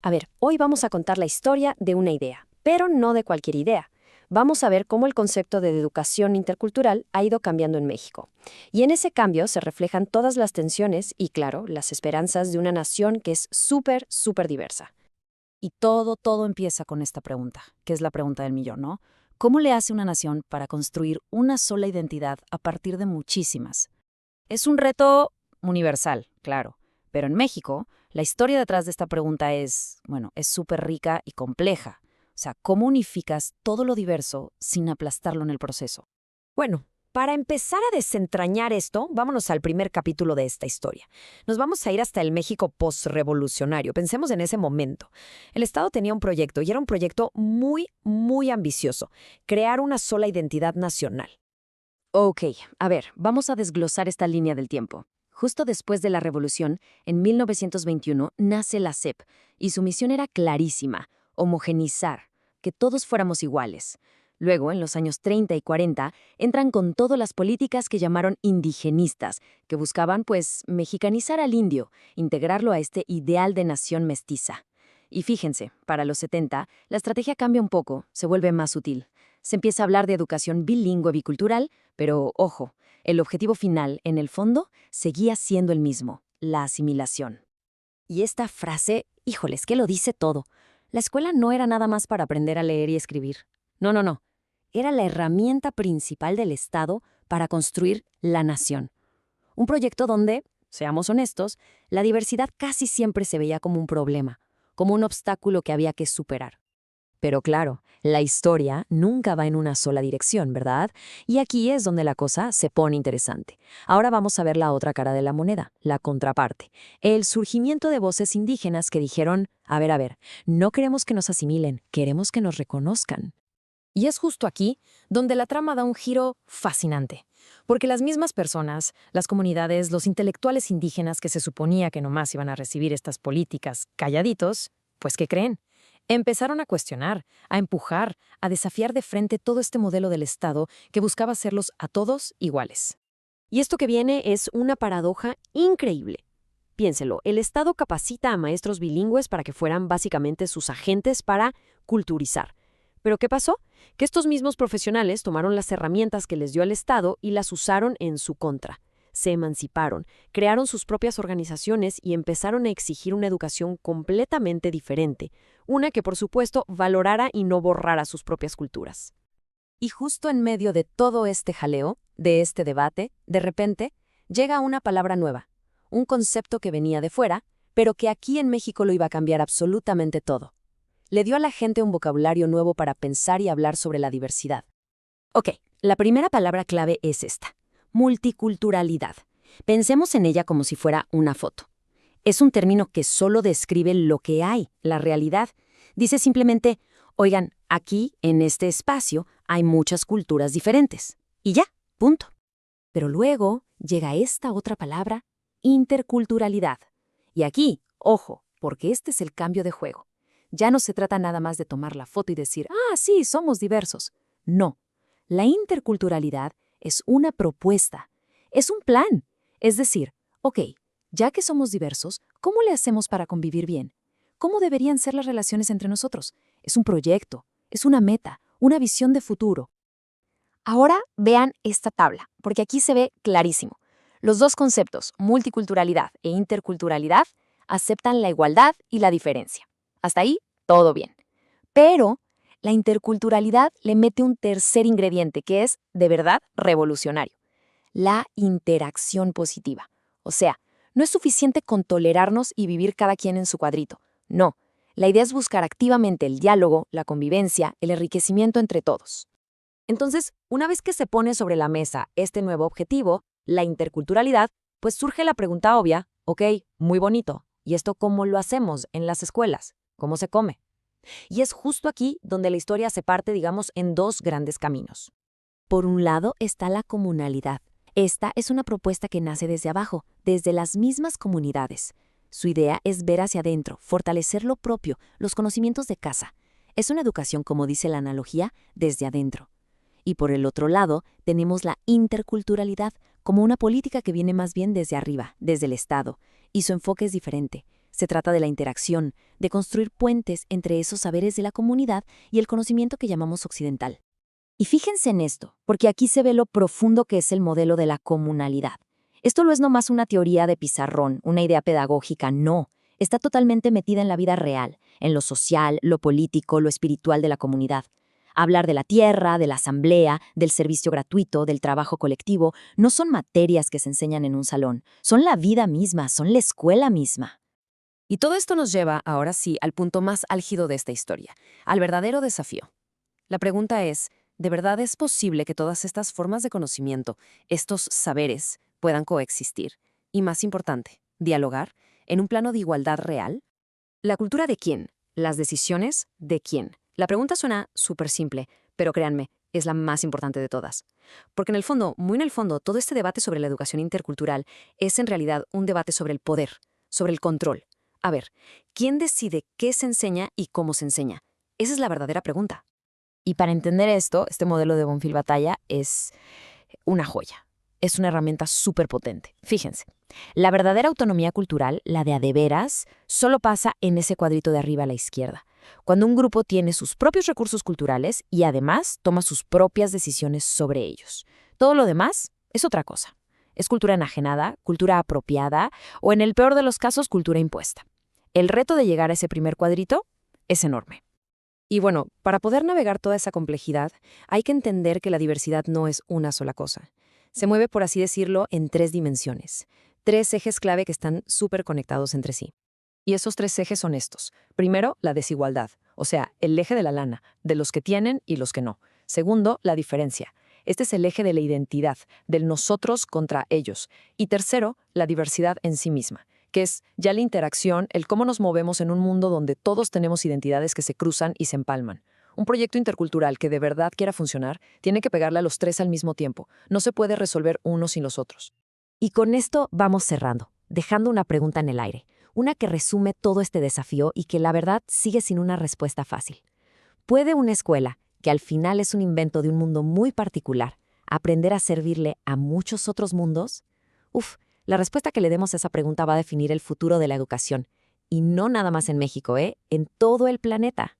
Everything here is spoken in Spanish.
A ver, hoy vamos a contar la historia de una idea, pero no de cualquier idea. Vamos a ver cómo el concepto de educación intercultural ha ido cambiando en México. Y en ese cambio se reflejan todas las tensiones y, claro, las esperanzas de una nación que es súper, súper diversa. Y todo empieza con esta pregunta, que es la pregunta del millón, ¿no? ¿Cómo le hace una nación para construir una sola identidad a partir de muchísimas? Es un reto universal, claro, pero en México, la historia detrás de esta pregunta es súper rica y compleja. O sea, ¿cómo unificas todo lo diverso sin aplastarlo en el proceso? Bueno, para empezar a desentrañar esto, vámonos al primer capítulo de esta historia. Nos vamos a ir hasta el México postrevolucionario. Pensemos en ese momento. El Estado tenía un proyecto y era un proyecto muy, muy ambicioso: crear una sola identidad nacional. Ok, a ver, vamos a desglosar esta línea del tiempo. Justo después de la Revolución, en 1921, nace la SEP, y su misión era clarísima: homogenizar, que todos fuéramos iguales. Luego, en los años 30 y 40, entran con todas las políticas que llamaron indigenistas, que buscaban, pues, mexicanizar al indio, integrarlo a este ideal de nación mestiza. Y fíjense, para los 70, la estrategia cambia un poco, se vuelve más sutil. Se empieza a hablar de educación bilingüe bicultural, pero, ojo, el objetivo final, en el fondo, seguía siendo el mismo: la asimilación. Y esta frase, híjoles, que lo dice todo. La escuela no era nada más para aprender a leer y escribir. No, no, no. Era la herramienta principal del Estado para construir la nación. Un proyecto donde, seamos honestos, la diversidad casi siempre se veía como un problema, como un obstáculo que había que superar. Pero claro, la historia nunca va en una sola dirección, ¿verdad? Y aquí es donde la cosa se pone interesante. Ahora vamos a ver la otra cara de la moneda, la contraparte. El surgimiento de voces indígenas que dijeron: a ver, no queremos que nos asimilen, queremos que nos reconozcan. Y es justo aquí donde la trama da un giro fascinante. Porque las mismas personas, las comunidades, los intelectuales indígenas que se suponía que nomás iban a recibir estas políticas calladitos, pues ¿qué creen? Empezaron a cuestionar, a empujar, a desafiar de frente todo este modelo del Estado que buscaba hacerlos a todos iguales. Y esto que viene es una paradoja increíble. Piénselo, el Estado capacita a maestros bilingües para que fueran básicamente sus agentes para culturizar. ¿Pero qué pasó? Que estos mismos profesionales tomaron las herramientas que les dio el Estado y las usaron en su contra. Se emanciparon, crearon sus propias organizaciones y empezaron a exigir una educación completamente diferente, una que por supuesto valorara y no borrara sus propias culturas. Y justo en medio de todo este jaleo, de este debate, de repente, llega una palabra nueva, un concepto que venía de fuera, pero que aquí en México lo iba a cambiar absolutamente todo. Le dio a la gente un vocabulario nuevo para pensar y hablar sobre la diversidad. Ok, la primera palabra clave es esta: multiculturalidad. Pensemos en ella como si fuera una foto. Es un término que solo describe lo que hay, la realidad. Dice simplemente: oigan, aquí, en este espacio, hay muchas culturas diferentes. Y ya, punto. Pero luego llega esta otra palabra: interculturalidad. Y aquí, ojo, porque este es el cambio de juego. Ya no se trata nada más de tomar la foto y decir: ah, sí, somos diversos. No, la interculturalidad es una propuesta, es un plan. Es decir, ok, ya que somos diversos, ¿cómo le hacemos para convivir bien? ¿Cómo deberían ser las relaciones entre nosotros? Es un proyecto, es una meta, una visión de futuro. Ahora vean esta tabla, porque aquí se ve clarísimo. Los dos conceptos, multiculturalidad e interculturalidad, aceptan la igualdad y la diferencia. Hasta ahí, todo bien. Pero la interculturalidad le mete un tercer ingrediente que es, de verdad, revolucionario: la interacción positiva. O sea, no es suficiente con tolerarnos y vivir cada quien en su cuadrito. No, la idea es buscar activamente el diálogo, la convivencia, el enriquecimiento entre todos. Entonces, una vez que se pone sobre la mesa este nuevo objetivo, la interculturalidad, pues surge la pregunta obvia: ok, muy bonito, ¿y esto cómo lo hacemos en las escuelas? ¿Cómo se come? Y es justo aquí donde la historia se parte, digamos, en dos grandes caminos. Por un lado está la comunalidad. Esta es una propuesta que nace desde abajo, desde las mismas comunidades. Su idea es ver hacia adentro, fortalecer lo propio, los conocimientos de casa. Es una educación, como dice la analogía, desde adentro. Y por el otro lado, tenemos la interculturalidad, como una política que viene más bien desde arriba, desde el Estado, y su enfoque es diferente. Se trata de la interacción, de construir puentes entre esos saberes de la comunidad y el conocimiento que llamamos occidental. Y fíjense en esto, porque aquí se ve lo profundo que es el modelo de la comunalidad. Esto no es nomás una teoría de pizarrón, una idea pedagógica, no. Está totalmente metida en la vida real, en lo social, lo político, lo espiritual de la comunidad. Hablar de la tierra, de la asamblea, del servicio gratuito, del trabajo colectivo, no son materias que se enseñan en un salón, son la vida misma, son la escuela misma. Y todo esto nos lleva, ahora sí, al punto más álgido de esta historia, al verdadero desafío. La pregunta es, ¿de verdad es posible que todas estas formas de conocimiento, estos saberes, puedan coexistir? Y más importante, dialogar en un plano de igualdad real. ¿La cultura de quién? ¿Las decisiones de quién? La pregunta suena súper simple, pero créanme, es la más importante de todas. Porque en el fondo, muy en el fondo, todo este debate sobre la educación intercultural es en realidad un debate sobre el poder, sobre el control. A ver, ¿quién decide qué se enseña y cómo se enseña? Esa es la verdadera pregunta. Y para entender esto, este modelo de Bonfil Batalla es una joya. Es una herramienta súper potente. Fíjense, la verdadera autonomía cultural, la de a de veras, solo pasa en ese cuadrito de arriba a la izquierda, cuando un grupo tiene sus propios recursos culturales y además toma sus propias decisiones sobre ellos. Todo lo demás es otra cosa. Es cultura enajenada, cultura apropiada o, en el peor de los casos, cultura impuesta. El reto de llegar a ese primer cuadrito es enorme. Y bueno, para poder navegar toda esa complejidad, hay que entender que la diversidad no es una sola cosa. Se mueve, por así decirlo, en 3 dimensiones. 3 ejes clave que están súper conectados entre sí. Y esos 3 ejes son estos. Primero, la desigualdad, o sea, el eje de la lana, de los que tienen y los que no. Segundo, la diferencia. Este es el eje de la identidad, del nosotros contra ellos. Y tercero, la diversidad en sí misma, que es ya la interacción, el cómo nos movemos en un mundo donde todos tenemos identidades que se cruzan y se empalman. Un proyecto intercultural que de verdad quiera funcionar tiene que pegarle a los 3 al mismo tiempo. No se puede resolver uno sin los otros. Y con esto vamos cerrando, dejando una pregunta en el aire, una que resume todo este desafío y que la verdad sigue sin una respuesta fácil. ¿Puede una escuela, que al final es un invento de un mundo muy particular, aprender a servirle a muchos otros mundos? La respuesta que le demos a esa pregunta va a definir el futuro de la educación. Y no nada más en México, en todo el planeta.